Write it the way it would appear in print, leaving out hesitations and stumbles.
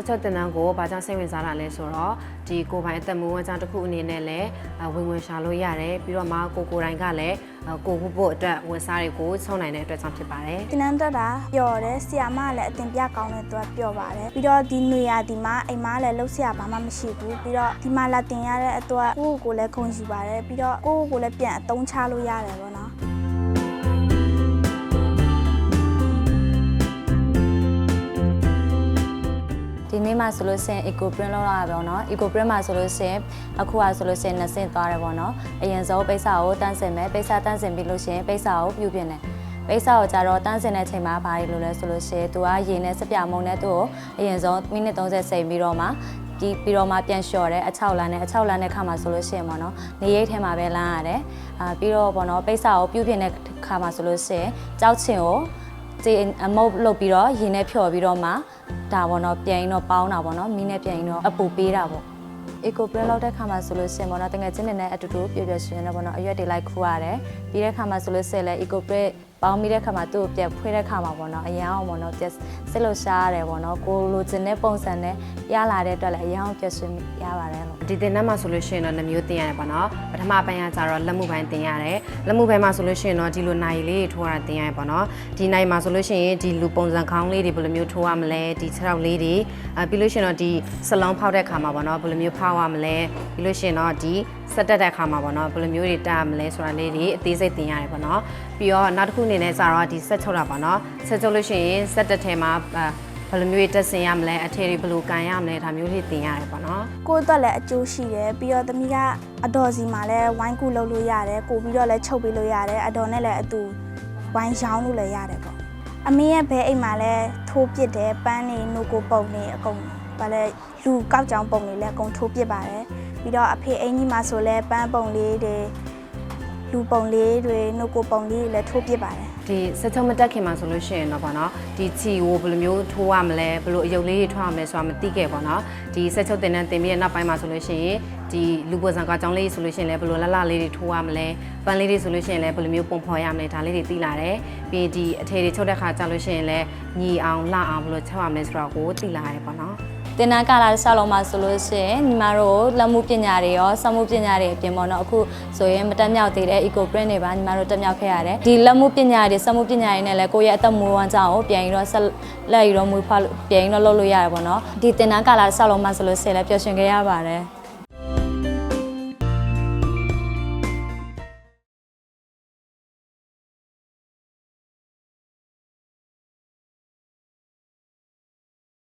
ဆက်ချက်တင်တန်းကိုဘာကြောင့်စိတ်ဝင်စားတာလဲဆိုတော့ဒီကိုပိုင်အသက်မွေးဝမ်းကြောင်းတစ်ခုအနေနဲ့လည်းဝင်ရှာလို့ရတယ်ပြီးတော့မှကိုတိုင်းကလည်းကိုဖို့အတွက်ဝန်စားတွေကိုချုံနိုင်တဲ့အတွက်ကြောင့်ဖြစ်ပါတယ်တင်တန်းတက်တာပျော်တယ်ဆီယာမကလည်းအတင်ပြကောင်းတဲ့သူကပျော်ပါတယ်ပြီးတော့ဒီနွေရာဒီမှာအိမ်မလည်းလှုပ်ရှားဘာမှမရှိဘူးပြီးတော့ဒီမှာလာတင်ရတဲ့အတွက်ကိုလည်းခုံယူပါတယ်ပြီးတော့ကိုလည်းပြန်အသုံးချလို့ရတယ်ပေါ့နော်ဒီနေ့မှာဆိုလို့ရှိရင် eco print လောက်လာပါတော့ eco print မှာဆိုလို့ရှိရင်အခုကဆိုလို့ရှိရင်2ဆင့်သွားတယ်ပေါ့နော်အရင်ဆုံးပိတ်စာကိုတန်းစင်မယ်ပိတ်စာတန်းစင်ပြီးလို့ရှိရင်ပိတ်စာကိုပြုပြင်တယ်ပိတ်စာကိုကြတော့တန်းစင်တဲ့ချိန်မှာဘာလို့လဲဆိုလို့ရှိရင်သူကရေနဲ့စပြမုံနဲ့သူ့ကိုအရင်ဆုံးမိနစ်30စိမ်ပြီးတော့မှပြီးတော့မှပြန်လျှော်တယ်အချောက်လန်းတဲ့ခါမှာဆိုလို့ရှိရင်ပေါ့နော်နေရိပ်ထဲမှာပဲလန်းရတယ်ပြီးတော့ပေါ့နော်ပိတ်စာကိုပြုပြင်တဲ့ခါမှာဆိုလို့ရှိရင်ကြောက်ချင်ကိုအမုတ်လုပ်ပြီးတော့ရေနဲ့ဖြော်ပြီးတော့မှဒါပေါ့နော်ပြန်ရင်တော့ပေါင်းတာပေါ့နော်မီးနဲ့ပြန်ရင်တော့အပူပေးတာပေါ့ eco print လောက်တဲ့ခါမှာဆိုလို့ရှိရင်ပေါ့နော်တကယ်ချင်းနေတဲ့အတူတူပြည့်ရှင်နေပေါ့နော်အရွက်တွေလိုက်ခူရတယ်ပြီးတဲ့ခါမှာဆိုလို့ရှိရင်လည်း eco print ပေါင်းပြီးတဲ့ခါမှာသူ့ကိုပြတ်ဖွေးတဲ့ခါမှာပေါ့နော်အရန်အောင်ပေါ့နော်ပြတ်စစ်လို့ရှားရတယ်ပေါ့နော်ကိုလိုချင်တဲ့ပုံစံနဲ့ရလာတဲ့အတွက်လည်းအရန်အောင်ပြတ်ရှင်ရပါတယ်လို့ဒီတင်တန်းမှာဆိုလို့ရှိရင်တော့2မျိုးတင်ရတယ်ပေါ့နော်ပထမပိုင်းကကြတော့လက်မှုပိုင်းတင်ရတယ်လက်မှုပိုင်းမှာဆိုလို့ရှိရင်တော့ဒီလိုနိုင်လေးတွေထိုးရတာတင်ရတယ်ပေါ့နော်ဒီနိုင်မှာဆိုလို့ရှိရင်ဒီလူပုံစံခေါင်းလေးတွေဘယ်လိုမျိုးထိုးရမလဲဒီခြေထောက်လေးတွေပြီးလို့ရှိရင်တော့ဒီစလုံးဖောက်တဲ့ခါမှာပေါ့နော်ဘယ်လိုမျိုးဖောက်ရမလဲပြီးလို့ရှိရင်တော့ဒီစက်တက်တဲ့ခါမှာပေါ့နော်ဘယ်လိုမျိုးတွေတားမလဲဆိုတာလေးတွေအသေးစိတ်တင်ရတယ်ပေါ့နော်ပြီးတော့နောက်တစ်ခုအနေနဲ့ကျတော့ဒီဆက်ချုပ်တာပေါ့နော်ဆက်ချုပ်လို့ရှိရင်စက်တက်ထဲမှာဘယ်လိုမျိုးတက်ဆင်ရမလဲအထည်တွေဘယ်လိုကန်ရမလဲဒါမျိုးတွေတင်ရတယ်ပေါ့နော်ကိုအတွက်လည်းအကျိုးရှိတယ်ပြီးတော့သမီးကအတော်စီမှာလည်းဝိုင်းကူလုပ်လို့ရတယ်ကိုပြီးတော့လည်းချုပ်ပေးလို့ရတယ်အတော်နဲ့လည်းအတူဝိုင်းရောင်းလို့လည်းရတယ်ပေါ့အမေရဲ့ဘဲအိမ်မှာလည်းထိုးပစ်တယ်ပန်းနေနိုကိုပုံနေအကုန်ဘာလဲလူကောက်ကြောင်ပုံနေလည်းအကုန်ထိုးပစ်ပါတယ်ပြီးတော့အဖေအိမ်ကြီးမှာဆိုလဲပန်းပုံလေးတွေလူပုံလေးတွေနိုကိုပုံလေးတွေလည်းထိုးပစ်ပါတယ်ဒီစက်ချုံမတက်ခင်မှာဆိုလို့ရှိရင်တော့ပေါ့နော်ဒီချီကိုဘယ်လိုမျိုးထိုးရမလဲဘယ်လိုအယုတ်လေးတွေထွားရမလဲဆိုတာမသိခဲ့ပေါ့နော်ဒီစက်ချုံတင်ပြီးတဲ့နောက်ပိုင်းမှာဆိုလို့ရှိရင်ဒီလူပွေစံကကြောင်းလေးဆိုလို့ရှိရင်လည်းဘယ်လိုလှလှလေးတွေထိုးရမလဲပန်းလေးတွေဆိုလို့ရှိရင်လည်းဘယ်လိုမျိုးပုံဖော်ရမလဲဒါလေးတွေသိလာတယ်ပြီးဒီအထည်တွေချုပ်တဲ့ခါကြာလို့ရှိရင်လည်းညီအောင်လှအောင်ဘယ်လိုချုပ်ရမလဲဆိုတာကိုသိလာရတယ်ပေါ့နော်တင်တန်းကာလာတစ်လျှောက်လုံးမှာဆိုလို့ရှိရင်ညီမတို့လက်မှုပညာတွေရောစက်မှုပညာတွေအပြင်ပေါ့နော်အခုဆိုရင်မတက်မြောက်သေးတဲ့ eco print တွေပါညီမတို့တက်မြောက်ခဲ့ရတယ်ဒီလက်မှုပညာတွေစက်မှုပညာတွေနဲ့လည်းကိုယ့်ရဲ့အသက်မွေးဝမ်းကြောင်းကိုပြန်ပြီးတော့ဆက်လက်ပြီးတော့မွေးဖွားပြန်ပြီးတော့လုပ်လို့ရတယ်ပေါ့နော်ဒီတင်တန်းကာလာတစ်လျှောက်လုံးမှာဆိုလို့ရှိရင်လည်းပျော်ရွှင်ခဲ့ရပါတယ်